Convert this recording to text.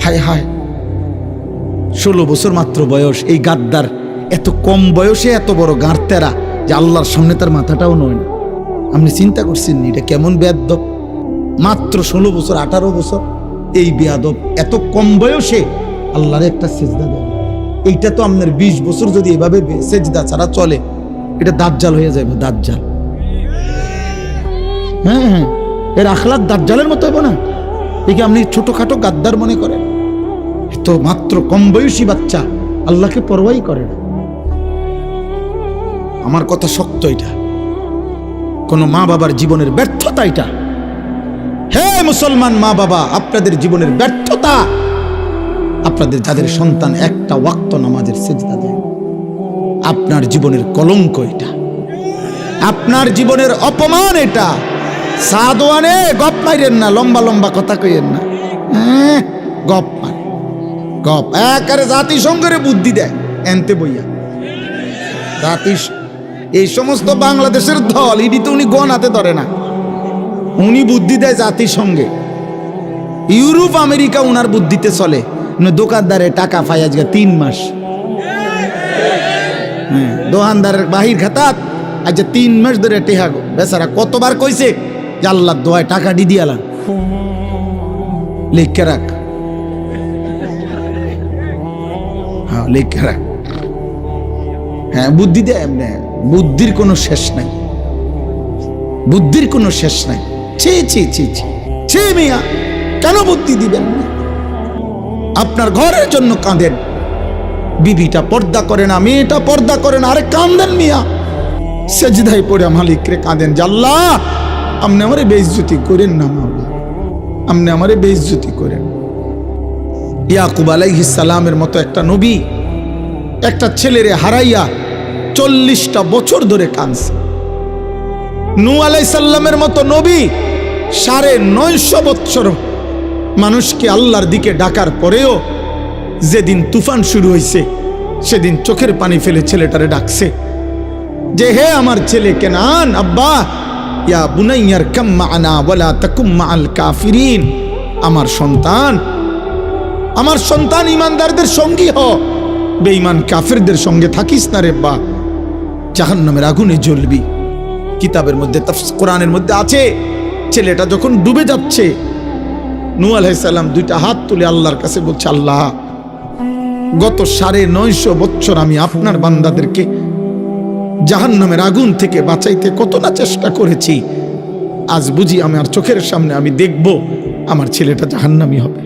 হায় হায়, 16 বছর মাত্র বয়স, এই গাদ্দার এত কম বয়সে এত বড় গাঁড়তেরা যে আল্লাহর সামনে তার মাথাটাও নয় না। আপনি চিন্তা করছেন এটা কেমন বেয়াদব? মাত্র 16 বছর 18 বছর এই বেয়াদব এত কম বয়সে আল্লাহর একটা সেজদা দেয়। এইটা তো আপনার 20 বছর যদি এভাবে সেজদা ছাড়া চলে, এটা দাজ্জাল হয়ে যাবে, দাজ্জাল। হ্যাঁ হ্যাঁ, এর আখলাক দাজ্জালের মতো হবে না? একে আপনি ছোটখাটো গাদ্দার মনে করেন? তো মাত্র কম বয়সী বাচ্চা আল্লাহকে পরোয়াই করে না। আমার কথা শক্ত, এটা কোন মা বাবার জীবনের ব্যর্থতা। এটা হে মুসলমান মা বাবা, আপনাদের জীবনের ব্যর্থতা, আপনাদের যাদের সন্তান একটা ওয়াক্ত নামাজের সিজদা দেয়, আপনার জীবনের কলঙ্ক এটা, আপনার জীবনের অপমান এটা। সাদওয়ানে গপ মাইরেন না, লম্বা লম্বা কথা কইেন না, গপ মারে গপ। একারে জাতিসংঘের বুদ্ধি দেয় এনতে বইয়া। এই সমস্ত বাংলাদেশের দল ইডি তো উনি গণাতে ধরে না, উনি বুদ্ধি দেয় জাতিসংঘে। ইউরোপ আমেরিকা উনার বুদ্ধিতে চলে। দোকানদারে টাকা পাই আজকে 3 মাস, হ্যাঁ দোকানদারের বাহির খাতাত আজ 3 মাস ধরে টেহা গো। বেচারা কতবার কইছে যে আল্লাহর দোয়ায় টাকা দি দিয়ালাম, লিখে রাখ, হ্যাঁ লিখে রাখ। হ্যাঁ বুদ্ধি দেয় এমনি, বুদ্ধির কোনো শেষ নাই, বুদ্ধির কোনো শেষ নাই। ছি ছি ছি ছি ছি মিয়া, কেন বুদ্ধি দিবেন না? আপনার ঘরের জন্য কাঁদেন, বিবিটা পর্দা করে না, মেয়েটা পর্দা করে না, আরে কাঁদেন মিয়া, সেজদায় পড়ে মালিক রে কাঁদেন যে আল্লাহ আপনি আমারে বেইজ্জতি করেন না, মাওলা আপনি আমারে বেইজ্জতি করেন। ইয়াকুব আলাইহিস সালামের মতো একটা নবী একটা ছেলেরে হারাইয়া 40টা বছর ধরে কাঁদছে। নূহ আলাইহিস সালামের মতো নবী 950 বছর মানুষকে আল্লাহর দিকে ডাকার পরেও যেদিন তুফান শুরু হয়েছে সেদিন চোখের পানি ফেলে ছেলেটারে ডাকছে যে হে আমার ছেলে কেনান, আব্বা ইয়া বুনাইয়ার কাম মা'না ওয়ালা তাকুম মা'আল কাফিরিন, আমার সন্তান ইমানদারদের সঙ্গী হ, বেঈমান কাফিরদের সঙ্গে থাকিস না রে বা, জাহান্নামের আগুনে জ্বলবি। কিতাবের মধ্যে কোরআনের মধ্যে আছে, ছেলেটা যখন ডুবে যাচ্ছে নূহ আলাইহিস সালাম 2টা হাত তুলে আল্লাহর কাছে বলছে, আল্লাহ গত 950 বছর আমি আপনার বান্দাদেরকে জাহান্নামের আগুন থেকে বাঁচাইতে কত না চেষ্টা করেছি, আজ বুঝি আমার চোখের সামনে আমি দেখব আমার ছেলেটা জাহান্নামী হবে।